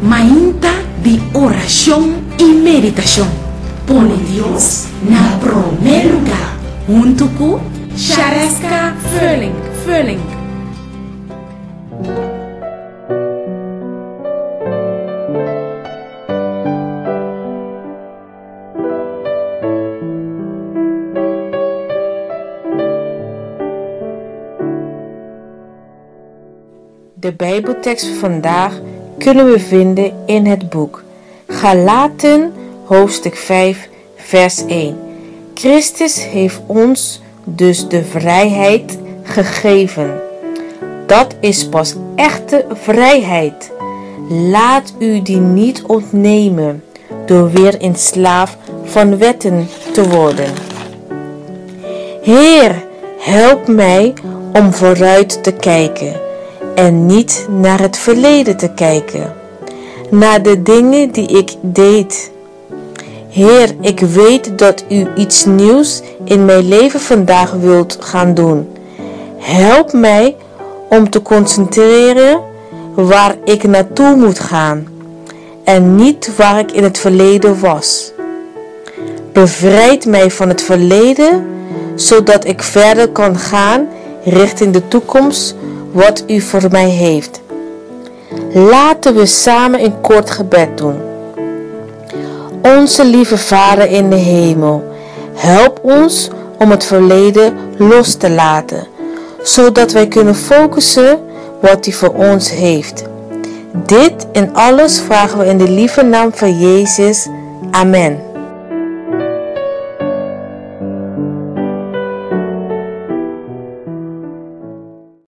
Mainta de oración y meditación. Pone Dios na primer lugar. Junto com Chareska Vulling. De Bijbeltekst van vandaag kunnen we vinden in het boek Galaten, hoofdstuk 5, vers 1. Christus heeft ons dus de vrijheid gegeven. Dat is pas echte vrijheid. Laat u die niet ontnemen door weer een slaaf van wetten te worden. Heer, help mij om vooruit te kijken en niet naar het verleden te kijken, naar de dingen die ik deed. Heer, ik weet dat u iets nieuws in mijn leven vandaag wilt gaan doen. Help mij om te concentreren waar ik naartoe moet gaan en niet waar ik in het verleden was. Bevrijd mij van het verleden, zodat ik verder kan gaan richting de toekomst wat u voor mij heeft. Laten we samen een kort gebed doen. Onze lieve Vader in de hemel, help ons om het verleden los te laten, zodat wij kunnen focussen wat u voor ons heeft. Dit en alles vragen we in de lieve naam van Jezus. Amen.